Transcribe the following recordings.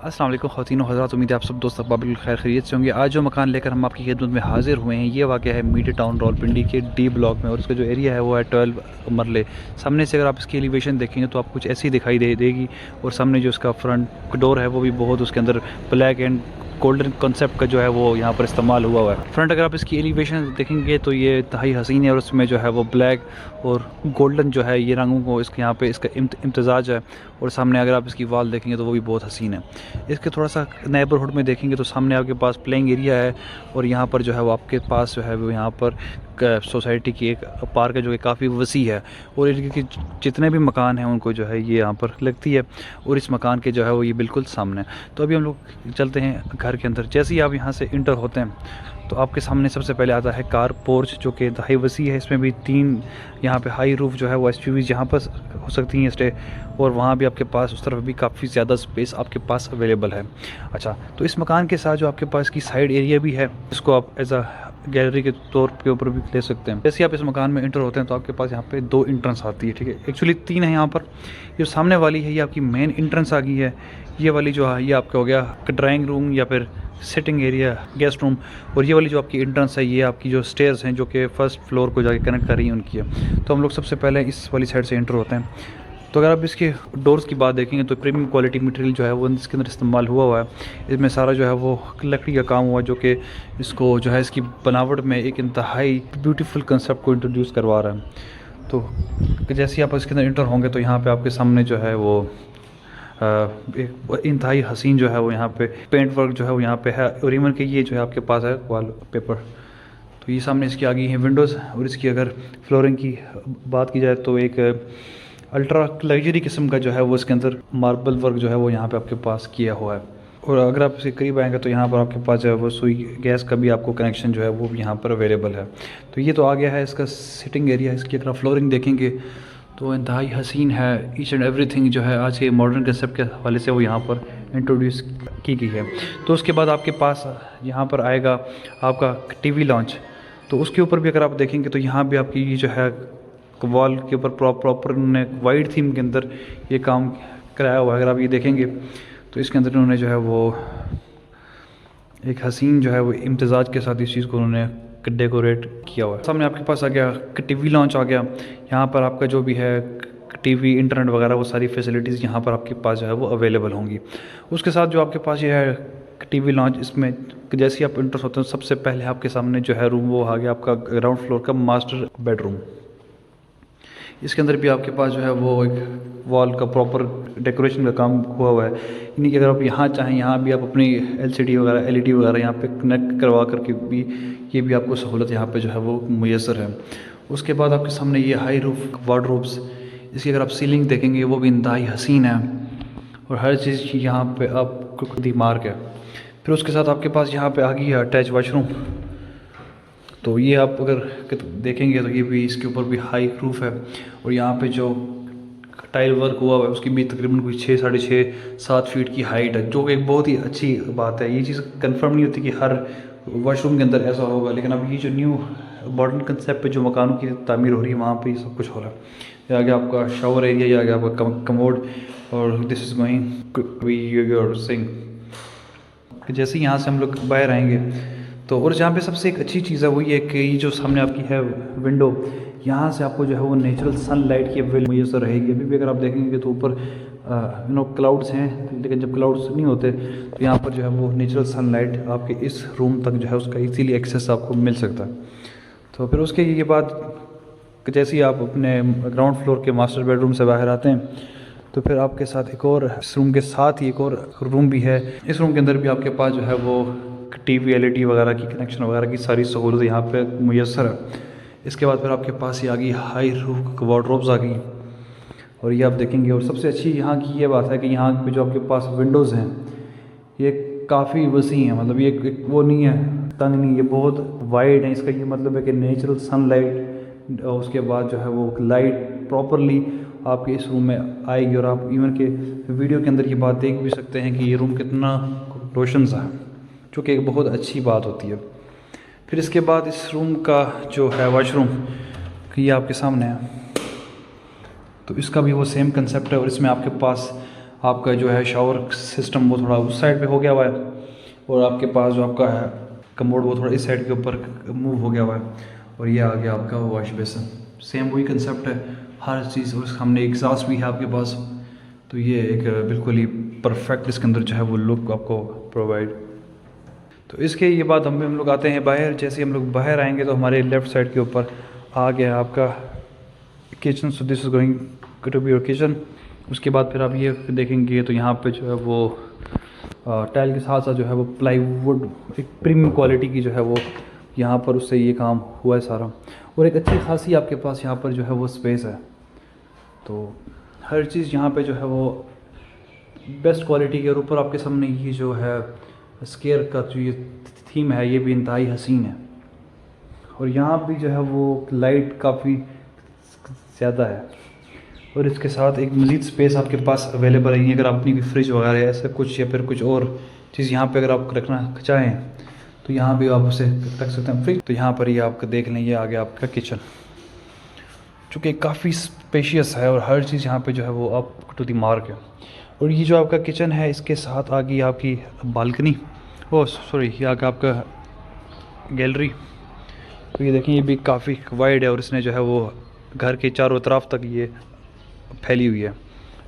अस्सलाम वालेकुम ख़वातीन व हज़रात, उम्मीद है आप सब दोस्त बिल्कुल खैर खैरियत से होंगे। आज जो मकान लेकर हम आपकी खिदमत में हाज़िर हुए हैं, ये वाक़या है मीडिया टाउन रावलपिंडी के डी ब्लॉक में, और उसका जो एरिया है वो है 12 मरले। सामने से अगर आप इसकी एलिवेशन देखेंगे तो आपको कुछ ऐसी दिखाई देगी, और सामने जो इसका फ्रंट डोर है वो भी बहुत उसके अंदर ब्लैक एंड गोल्डन कॉन्सेप्ट का जो है वो यहाँ पर इस्तेमाल हुआ है। फ्रंट अगर आप इसकी एलिवेशन देखेंगे तो ये इंतहाई हसीन है, और उसमें जो है वो ब्लैक और गोल्डन जो है ये रंगों को इसके यहाँ पे इसका इम्तजाज है। और सामने अगर आप इसकी वॉल देखेंगे तो वो भी बहुत हसीन है। इसके थोड़ा सा नेबरहुड में देखेंगे तो सामने आपके पास प्लेइंग एरिया है, और यहाँ पर जो है वो आपके पास जो है वो यहाँ पर सोसाइटी की एक पार्क है जो कि काफ़ी वसी है, और इनके जितने भी मकान हैं उनको जो है ये यहाँ पर लगती है, और इस मकान के जो है वो ये बिल्कुल सामने। तो अभी हम लोग चलते हैं घर के अंदर। जैसे ही आप यहाँ से इंटर होते हैं तो आपके सामने सबसे पहले आता है कार पोर्च, जो कि इंतहाई वसी है। इसमें भी 3 यहाँ पे हाई रूफ जो है वो एसयूवीज़ यहाँ पर हो सकती हैं स्टे, और वहाँ भी आपके पास उस तरफ भी काफ़ी ज़्यादा स्पेस आपके पास अवेलेबल है। अच्छा, तो इस मकान के साथ जो आपके पास की साइड एरिया भी है, इसको आप एज अ गैलरी के तौर के ऊपर भी ले सकते हैं। जैसे आप इस मकान में इंटर होते हैं तो आपके पास यहाँ पे 2 इंट्रेंस आती है, ठीक है। एक्चुअली 3 है यहाँ पर। जो सामने वाली है ये आपकी मेन इंट्रेंस आ गई है। ये वाली जो है ये आपका हो गया ड्राइंग रूम या फिर सिटिंग एरिया, गेस्ट रूम। और ये वाली जो आपकी इंट्रेंस है ये आपकी जो स्टेयर्स हैं जो कि फर्स्ट फ्लोर को जाके कनेक्ट कर रही हैं उनकी है। तो हम लोग सबसे पहले इस वाली साइड से एंटर होते हैं। तो अगर आप इसके डोर्स की बात देखेंगे तो प्रीमियम क्वालिटी मटेरियल जो है वो इसके अंदर इस्तेमाल हुआ है। इसमें सारा जो है वो लकड़ी का काम हुआ, जो कि इसको जो है इसकी बनावट में एक इंतहाई ब्यूटीफुल कंसेप्ट को इंट्रोड्यूस करवा रहा है। तो जैसे ही आप इसके अंदर इंटर होंगे तो यहाँ पे आपके सामने जो है वो एक इंतहाई हसीन जो है वो यहाँ पे पेंट वर्क जो है वो यहाँ पे है, और इवन के ये जो है आपके पास है वॉल पेपर। तो ये सामने इसकी आ गई है विंडोज़। और इसकी अगर फ्लोरिंग की बात की जाए तो एक अल्ट्रा लग्जरी किस्म का जो है वो इसके अंदर मार्बल वर्क जो है वो यहाँ पे आपके पास किया हुआ है। और अगर आप इसके करीब आएंगे तो यहाँ पर आपके पास जो है वो सुई गैस का भी आपको कनेक्शन जो है वो भी यहाँ पर अवेलेबल है। तो ये तो आ गया है इसका सिटिंग एरिया। इसकी अगर आप फ्लोरिंग देखेंगे तो इंतहाई हसीन है। ईच एंड एवरीथिंग जो है आज के मॉडर्न कंसेप्ट के हवाले से वो यहाँ पर इंट्रोड्यूस की गई है। तो उसके बाद आपके पास यहाँ पर आएगा आपका टीवी लॉन्च। तो उसके ऊपर भी अगर आप देखेंगे तो यहाँ भी आपकी ये जो है वॉल के ऊपर प्रॉपर उन्होंने वाइट थीम के अंदर ये काम कराया हुआ है। अगर आप ये देखेंगे तो इसके अंदर उन्होंने जो है वो एक हसीन जो है वो इम्तजाज के साथ इस चीज़ को उन्होंने डेकोरेट किया हुआ है। सामने आपके पास आ गया टीवी लॉन्च आ गया। यहाँ पर आपका जो भी है टीवी, इंटरनेट वगैरह वो सारी फैसिलिटीज़ यहाँ पर आपके पास जो है वो अवेलेबल होंगी। उसके साथ जो आपके पास ये है टीवी लॉन्च, इसमें जैसे ही आप इंटर होते हैं सबसे पहले आपके सामने जो है रूम वो आ गया आपका ग्राउंड फ्लोर का मास्टर बेडरूम। इसके अंदर भी आपके पास जो है वो एक वॉल का प्रॉपर डेकोरेशन का काम हुआ है। यानी कि अगर आप यहाँ चाहें यहाँ भी आप अपनी एलसीडी वगैरह एलईडी वगैरह यहाँ पे कनेक्ट करवा करके भी ये भी आपको सहूलत यहाँ पे जो है वो मुयसर है। उसके बाद आपके सामने ये हाई रूफ वार्डरोब्स। इसकी अगर आप सीलिंग देखेंगे वो भी इंतहाई हसीन है, और हर चीज़ यहाँ पे आपको खुद ही मार्क है। फिर उसके साथ आपके पास यहाँ पे आ गई है अटैच वाशरूम। तो ये आप अगर देखेंगे तो ये भी इसके ऊपर भी हाई रूफ है, और यहाँ पे जो टाइल वर्क हुआ है उसकी भी तकरीबन कोई 6, साढ़े 6, 7 फीट की हाइट है, जो एक बहुत ही अच्छी बात है। ये चीज़ कंफर्म नहीं होती कि हर वॉशरूम के अंदर ऐसा होगा, लेकिन अब ये जो न्यू मॉडर्न कंसेप्ट पे जो मकानों की तामीर हो रही है वहाँ पे ये सब कुछ हो रहा है। ये आ गया आपका शावर एरिया, ये आ गया आपका कमोड, और this is going your sink. जैसे ही यहाँ से हम लोग बाहर आएंगे तो और जहाँ पे सबसे एक अच्छी चीज़ है वो ये कि ये जो सामने आपकी है विंडो, यहाँ से आपको जो है वो नेचुरल सनलाइट की मुयसर रहेगी। अभी भी अगर आप देखेंगे तो ऊपर क्लाउड्स हैं, लेकिन जब क्लाउड्स नहीं होते तो यहाँ पर जो है वो नेचुरल सनलाइट आपके इस रूम तक जो है उसका इजीली एक्सेस आपको मिल सकता है। तो फिर उसके ये बाद जैसे ही आप अपने ग्राउंड फ्लोर के मास्टर बेडरूम से बाहर आते हैं तो फिर आपके साथ एक और, इस रूम के साथ ही एक और रूम भी है। इस रूम के अंदर भी आपके पास जो है वो टीवी एलईडी वगैरह की कनेक्शन वगैरह की सारी सहूलत यहाँ पे मुयसर है। इसके बाद फिर आपके पास ये आ गई हाई रूफ वार्डरोब्स आ गई, और ये आप देखेंगे। और सबसे अच्छी यहाँ की ये बात है कि यहाँ पे जो आपके पास विंडोज़ हैं ये काफ़ी वसी हैं, मतलब ये वो नहीं है तंग नहीं, ये बहुत वाइड है। इसका ये मतलब है कि नेचुरल सनलाइट, उसके बाद जो है वो लाइट प्रॉपरली आपके इस रूम में आएगी। और आप इवन के वीडियो के अंदर ये बात देख भी सकते हैं कि ये रूम कितना रोशन सा है, जो कि एक बहुत अच्छी बात होती है। फिर इसके बाद इस रूम का जो है वॉशरूम, ये आपके सामने है। तो इसका भी वो सेम कंसेप्ट है, और इसमें आपके पास आपका जो है शावर सिस्टम वो थोड़ा उस साइड पे हो गया हुआ है, और आपके पास जो आपका है कमोड वो थोड़ा इस साइड के ऊपर मूव हो गया हुआ है, और ये आ गया आपका वॉश बेसिन। सेम वही कंसेप्ट है हर चीज़, और सामने एग्जॉस्ट भी है आपके पास। तो ये एक बिल्कुल ही परफेक्ट इसके अंदर जो है वो लुक आपको प्रोवाइड। तो इसके ये बात हम लोग आते हैं बाहर। जैसे हम लोग बाहर आएंगे तो हमारे लेफ़्ट साइड के ऊपर आ गया आपका kitchen. So this is going to be your kitchen. उसके बाद फिर आप ये देखेंगे तो यहाँ पे जो है वो टाइल के साथ साथ जो है वो प्लाईवुड एक प्रीमियम क्वालिटी की जो है वो यहाँ पर उससे ये काम हुआ है सारा, और एक अच्छी खासी आपके पास यहाँ पर जो है वो स्पेस है। तो हर चीज़ यहाँ पे जो है वो बेस्ट क्वालिटी के, और ऊपर आपके सामने ये जो है स्केयर का जो ये थीम है ये भी इंतहाई हसीन है। और यहाँ भी जो है वो लाइट काफ़ी ज़्यादा है, और इसके साथ एक मज़ीद स्पेस आपके पास अवेलेबल है। अगर आप अपनी कोई फ्रिज वगैरह ऐसा कुछ या फिर कुछ और चीज़ यहाँ पे अगर आप रखना चाहें तो यहाँ भी आप उसे रख सकते हैं फ्रिज। तो यहाँ पर ये आपका देख लें, ये आ गया आपका किचन, चूँकि काफ़ी स्पेशियस है और हर चीज़ यहाँ पे जो है वो अप टू द मार्क है। और ये जो आपका किचन है इसके साथ आ गई आपकी बालकनी, ओ सॉरी ये आ गया आपका गैलरी। तो ये देखें ये भी काफ़ी वाइड है, और इसने जो है वो घर के चारों तरफ तक ये फैली हुई है।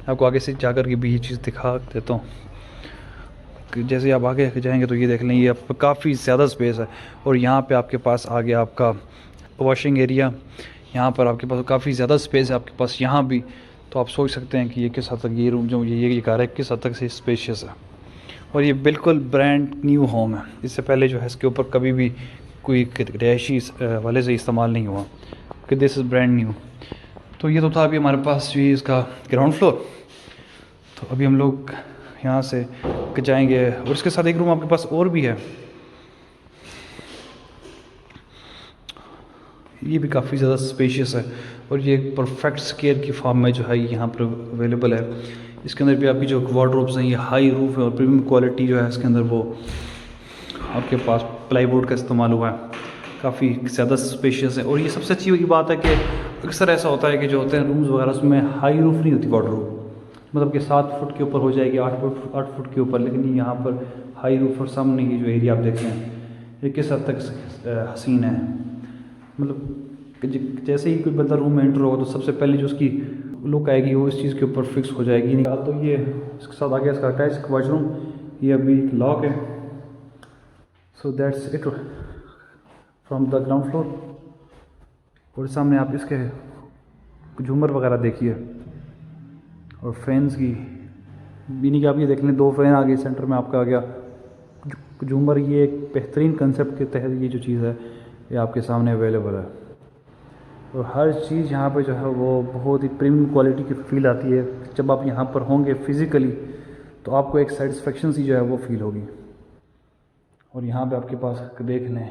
आपको आगे से जाकर के भी ये चीज़ दिखा देता हूँ कि जैसे आप आगे जाएंगे तो ये देख लें ये आप काफ़ी ज़्यादा स्पेस है। और यहाँ पे आपके पास आ गया आपका वॉशिंग एरिया। यहाँ पर आपके पास काफ़ी ज़्यादा स्पेस है आपके पास यहाँ भी। तो आप सोच सकते हैं कि ये किस हद तक ये रूम जो ये कार है किस हद तक से स्पेशियस है। और ये बिल्कुल ब्रांड न्यू होम है, इससे पहले जो है इसके ऊपर कभी भी कोई रिहायशी वाले से इस्तेमाल नहीं हुआ, कि दिस इज़ ब्रांड न्यू। तो ये तो था अभी हमारे पास जी इसका ग्राउंड फ्लोर। तो अभी हम लोग यहाँ से जाएंगे, और इसके साथ एक रूम आपके पास और भी है, ये भी काफ़ी ज़्यादा स्पेशियस है, और ये परफेक्ट स्केयर की फॉर्म में जो है यहाँ पर अवेलेबल है। इसके अंदर भी आपकी जो वार्डरोब्स हैं ये हाई रूफ है, और प्रीमियम क्वालिटी जो है इसके अंदर वो आपके पास प्लाईवुड का इस्तेमाल हुआ है, काफ़ी ज़्यादा स्पेशियस है। और ये सबसे अच्छी बात है कि अक्सर ऐसा होता है कि जो होते हैं रूम्स वगैरह उसमें हाई रूफ नहीं होती वार्डरोब, मतलब कि 7 फुट के ऊपर हो जाएगी, 8 फुट के ऊपर, लेकिन यहाँ पर हाई रूफ। और सामने ये जो एरिया आप देख रहे हैं ये किस हद तक हसीन है, मतलब जैसे ही कोई बंदा रूम में एंटर होगा तो सबसे पहले जो उसकी लुक आएगी वो इस चीज़ के ऊपर फिक्स हो जाएगी। नहीं तो ये इसके साथ आ गया इसका अटैच वॉशरूम, ये अभी लॉक है। So that's it from the ground floor. और सामने आप इसके झूमर वगैरह देखिए, और फैंस की बीनी की आप ये देख लें 2 फैन आ गए सेंटर में आपका आ गया झूमर। ये एक बेहतरीन कंसेप्ट के तहत ये जो चीज़ है ये आपके सामने अवेलेबल है, और हर चीज़ यहाँ पे जो है वो बहुत ही प्रीमियम क्वालिटी की फील आती है। जब आप यहाँ पर होंगे फिज़िकली तो आपको एक सेटिस्फेक्शन सी जो है वो फील होगी। और यहाँ पे आपके पास देख लें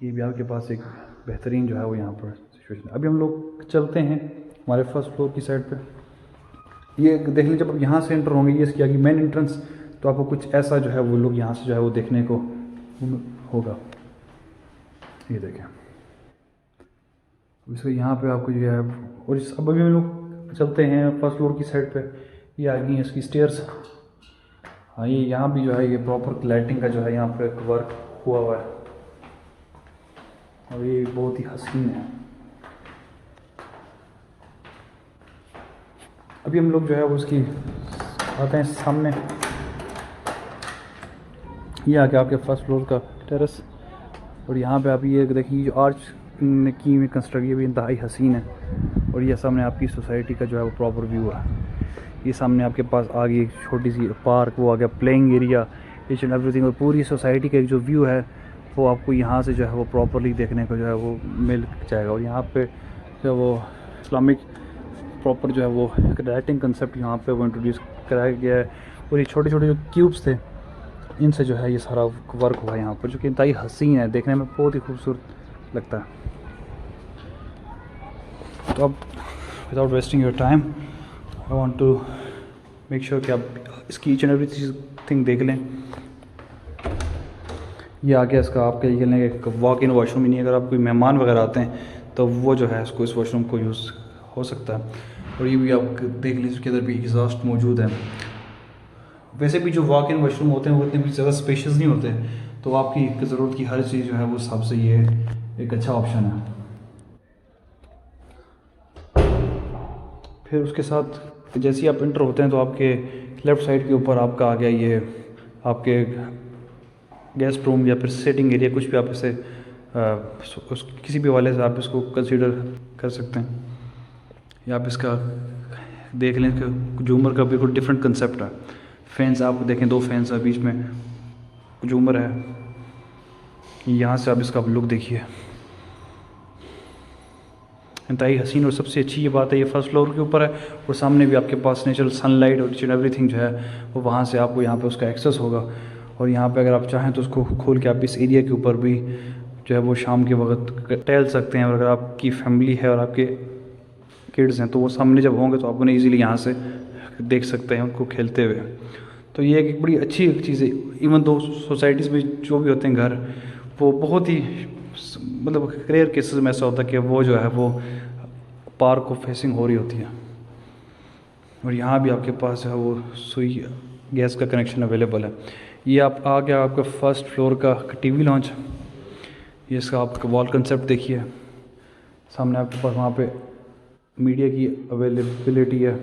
ये भी आपके पास एक बेहतरीन जो है वो यहाँ पर सिचुएशन। अभी हम लोग चलते हैं हमारे फर्स्ट फ्लोर की साइड पे। ये देख लें जब आप यहाँ से एंटर होंगे ये इसकी आगे मेन एंट्रेंस, तो आपको कुछ ऐसा जो है वो लोग यहाँ से जो है वो देखने को होगा। ये देखें इसलिए यहाँ पे आपको जो है, और इस अब अभी हम लोग चलते हैं फर्स्ट फ्लोर की साइड पे। ये आ गई है इसकी स्टेयर्स। हाँ ये यहाँ भी जो है ये प्रॉपर लाइटिंग का जो है यहाँ पे वर्क हुआ हुआ है, और ये बहुत ही हसीन है। अभी हम लोग जो है वो उसकी आते हैं सामने। ये आ गया आपके फर्स्ट फ्लोर का टेरेस, और यहाँ पे आप ये देखिए जो आर्च की हुई कंस्ट्रक्ट ये भी इंतहाई हसीन है। और ये सामने आपकी सोसाइटी का जो है वो प्रॉपर व्यू है। ये सामने आपके पास आ गई एक छोटी सी पार्क, वो आ गया playing area, each and everything. और पूरी सोसाइटी का एक जो व्यू है वो आपको यहाँ से जो है वो प्रॉपरली देखने को जो है वो मिल जाएगा। और यहाँ पे जो वो इस्लामिक प्रॉपर जो है वो एक लाइटिंग कंसेप्ट यहाँ पे वो इंट्रोड्यूस कराया गया है। और ये छोटे छोटे जो क्यूब्स थे इनसे जो है ये सारा वर्क हुआ है यहाँ पर, जो कि इंतहाई हसीन है, देखने में बहुत ही खूबसूरत लगता है। तो अब without wasting your time I want to make sure कि आप इसकी ईच एंड एवरी थिंग देख लें। ये आ गया इसका आपके ये लेंगे एक वॉक इन वॉशरूम, नहीं अगर आप कोई मेहमान वगैरह आते हैं तो वो जो है इसको इस वॉशरूम को यूज़ हो सकता है। और ये भी आप देख लीजिए, इसके अंदर भी एग्जॉस्ट मौजूद है। वैसे भी जो वॉक इन वाशरूम होते हैं वो इतने भी ज़्यादा स्पेशियस नहीं होते, तो आपकी ज़रूरत की हर चीज़ जो है वो हिसाब से ये एक अच्छा ऑप्शन है। फिर उसके साथ जैसे ही आप इंटर होते हैं तो आपके लेफ़्ट साइड के ऊपर आपका आ गया ये आपके गेस्ट रूम या फिर सिटिंग एरिया, कुछ भी आप इसे किसी भी हवाले से आप इसको कंसीडर कर सकते हैं। या आप इसका देख लें कि झूमर का बिल्कुल डिफरेंट कंसेप्ट है। फैंस आप देखें, 2 फैंस है, बीच में झूमर है। यहाँ से आप इसका लुक देखिए, इंतहाई हसीन। और सबसे अच्छी ये बात है ये फर्स्ट फ्लोर के ऊपर है और सामने भी आपके पास नेचुरल सनलाइट और एवरीथिंग जो है वो वहाँ से आपको यहाँ पे उसका एक्सेस होगा। और यहाँ पे अगर आप चाहें तो उसको खोल के आप इस एरिया के ऊपर भी जो है वो शाम के वक्त टहल सकते हैं। और अगर आपकी फैमिली है और आपके किड्स हैं तो वो सामने जब होंगे तो आप उन्हें ईज़िली यहाँ से देख सकते हैं उनको खेलते हुए। तो ये एक बड़ी अच्छी चीज़ है। इवन दो सोसाइटीज़ में जो भी होते हैं घर, वो बहुत ही मतलब रेयर केसेस में ऐसा होता है कि वो जो है वो पार्क को फेसिंग हो रही होती है। और यहाँ भी आपके पास है वो सुई गैस का कनेक्शन अवेलेबल है। ये आप आ गया आपका फर्स्ट फ्लोर का टीवी लॉन्च। ये इसका आपका वॉल कंसेप्ट देखिए, सामने आपके पास वहाँ पे मीडिया की अवेलेबिलिटी है।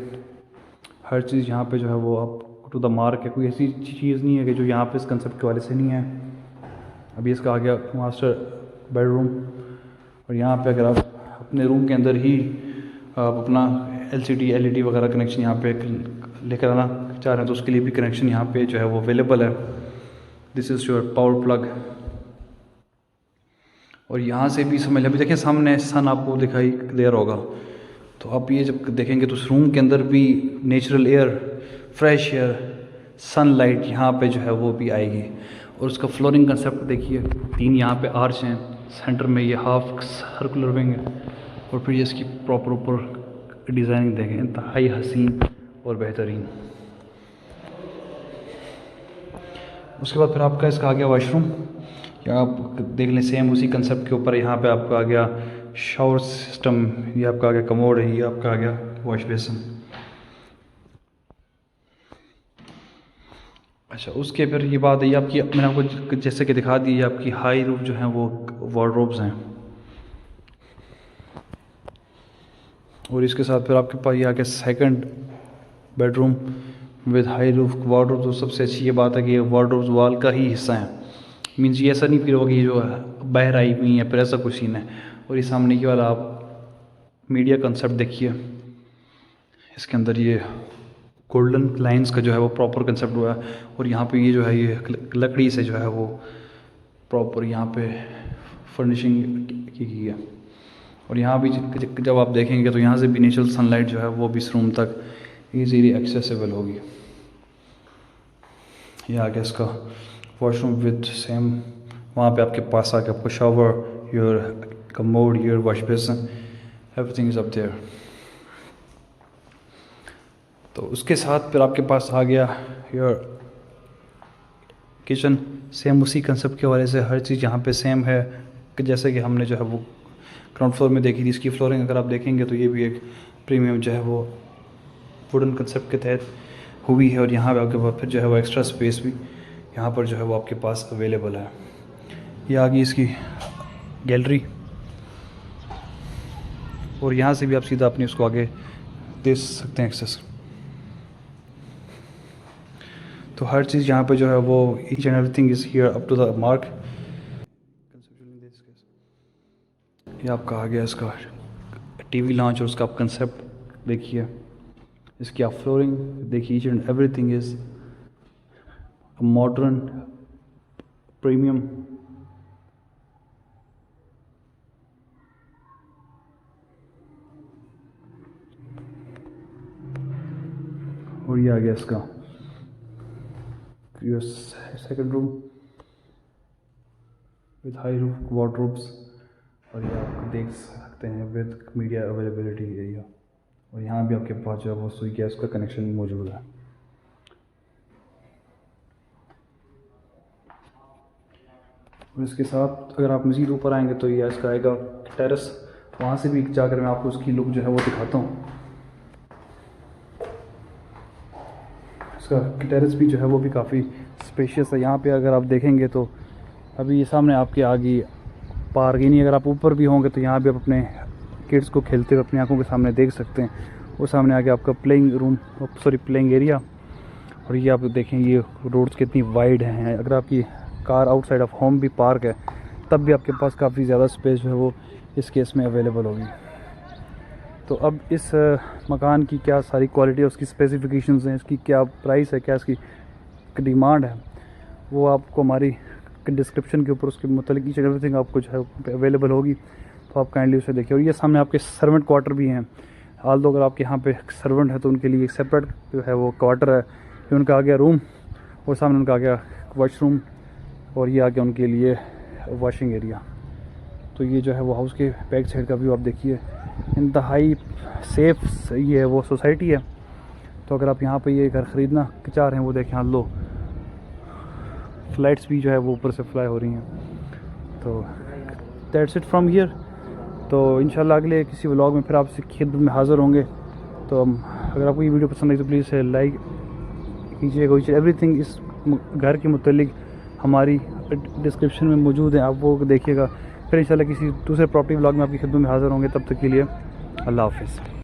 हर चीज़ यहाँ पे जो है वो आप टू द मार्क है, कोई ऐसी चीज़ नहीं है कि जो यहाँ पे इस कंसेप्ट के वाले से नहीं है। अभी इसका आ गया मास्टर बेडरूम। और यहाँ पे अगर आप अपने रूम के अंदर ही आप अपना LCD LED वगैरह कनेक्शन यहाँ पे लेकर आना चाह रहे हैं तो उसके लिए भी कनेक्शन यहाँ पे जो है वो अवेलेबल है। This is your power plug. और यहाँ से भी समझ लें, अभी देखिए सामने सन आपको दिखाई क्लियर होगा, तो आप ये जब देखेंगे तो उस रूम के अंदर भी natural air, fresh air, sunlight यहाँ पे जो है वो भी आएगी। और उसका फ्लोरिंग कंसेप्ट देखिए, 3 यहाँ पे आर्च हैं, सेंटर में ये हाफ सर्कुलर विंग है। और फिर ये इसकी प्रॉपर ऊपर डिज़ाइनिंग देखें, इंतहाई हसीन और बेहतरीन। उसके बाद फिर आपका इसका आ गया वॉशरूम। या आप देख लें सेम उसी कंसेप्ट के ऊपर यहाँ पे आपका आ गया शावर सिस्टम, ये आपका आ गया कमोड है, ये आपका आ गया वॉश बेसिन। अच्छा, उसके फिर ये बात है, ये आपकी मैंने आपको जैसे कि दिखा दी, आपकी हाई रूफ जो हैं वो वार्डरोब्स हैं। और इसके साथ फिर आपके पास ये आ गया second bedroom with high roof wardrobe. तो सबसे अच्छी ये बात है कि ये वार्डरोब्स वॉल का ही हिस्सा है। मीन्स ये ऐसा नहीं फील होगा कि जो बाहर आई हुई है, फिर ऐसा कुछ सीन है। और ये सामने की वाला आप मीडिया कंसेप्ट देखिए, इसके अंदर ये गोल्डन लाइंस का जो है वो प्रॉपर कंसेप्ट हुआ है। और यहाँ पे ये जो है ये लकड़ी से जो है वो प्रॉपर यहाँ पे फर्निशिंग की गई है। और यहाँ भी जब आप देखेंगे तो यहाँ से भी नेचुरल सनलाइट जो है वो भी इस रूम तक ईजीली एक्सेसिबल होगी। ये आ गया इसका वॉशरूम विद सेम, वहाँ पे आपके पास आ गया आपको shower, your commode, your wash basin, everything is up there. तो उसके साथ फिर आपके पास आ गया योर किचन। सेम उसी कंसेप्ट के वाले से हर चीज़ यहाँ पे सेम है कि जैसे कि हमने जो है वो ग्राउंड फ्लोर में देखी थी। इसकी फ्लोरिंग अगर आप देखेंगे तो ये भी एक प्रीमियम जो है वो वुडन कंसेप्ट के तहत हुई है। और यहाँ पे आपके पास फिर जो है वो एक्स्ट्रा स्पेस भी यहाँ पर जो है वो आपके पास अवेलेबल है। ये आ गई इसकी गैलरी। और यहाँ से भी आप सीधा अपनी उसको आगे दे सकते हैं एक्सेस। तो हर चीज़ यहाँ पे जो है वो each and everything is here up to the mark. ये आपका आ गया इसका टीवी लॉन्च और उसका आप कंसेप्ट देखिए, इसकी आप फ्लोरिंग देखिए, each and everything is modern premium. और ये आ गया इसका second room with high roof wardrobes. और ये आप देख सकते हैं विद मीडिया अवेलेबिलिटी एरिया। और यहाँ भी आपके पास जो है वो सुई गैस का कनेक्शन मौजूद है। और इसके साथ अगर आप मज़ीद ऊपर आएंगे तो ये इसका आएगा टेरेस। वहाँ से भी जाकर मैं आपको उसकी लुक जो है वो दिखाता हूँ। इसका टेरेस भी जो है वो भी काफ़ी स्पेशियस है। यहाँ पे अगर आप देखेंगे तो अभी ये सामने आपके आगे पार्क ही नहीं, अगर आप ऊपर भी होंगे तो यहाँ भी आप अपने किड्स को खेलते हुए अपनी आंखों के सामने देख सकते हैं। वो सामने आगे आपका प्लेइंग एरिया, और ये आप देखें ये रोड्स कितनी वाइड हैं। अगर आपकी कार आउटसाइड ऑफ होम भी पार्क है तब भी आपके पास काफ़ी ज़्यादा स्पेस जो है वो इस केस में अवेलेबल होगी। तो अब इस मकान की क्या सारी क्वालिटी है, उसकी स्पेसिफिकेशंस हैं, इसकी क्या प्राइस है, क्या इसकी डिमांड है, वो आपको हमारी डिस्क्रिप्शन के ऊपर उसके मतलब ईच एंड एवरीथिंग आपको जो है अवेलेबल होगी, तो आप काइंडली उसे देखिए। और ये सामने आपके सर्वेंट क्वार्टर भी हैं। हाल तो अगर आपके यहाँ पे सर्वेंट है तो उनके लिए एक सेपरेट जो है वो क्वार्टर है। ये उनका आ गया रूम, और सामने उनका आ गया वॉशरूम, और ये आ गया उनके लिए वॉशिंग एरिया। तो ये जो है वो हाउस के बैक साइड का व्यू आप देखिए, इंतहाई सेफ ये है वो सोसाइटी है। तो अगर आप यहाँ पे ये घर ख़रीदना चाह रहे हैं, वो देखें हाँ लो फ्लाइट्स भी जो है वो ऊपर से फ्लाई हो रही हैं। तो दैट्स इट फ्रॉम हियर। तो इंशाल्लाह अगले किसी व्लॉग में फिर आपसे खिदमत में हाज़िर होंगे। तो अगर आपको ये वीडियो पसंद आई तो प्लीज़ लाइक कीजिएगा। एवरीथिंग इस घर के मुतालिक हमारी डिस्क्रिप्शन में मौजूद है, आप वो देखिएगा। फिर इंशाल्लाह किसी दूसरे प्रॉपर्टी व्लॉग में आपकी खिदमत में हाज़िर होंगे। तब तक के लिए अल्लाह हाफ़िज़।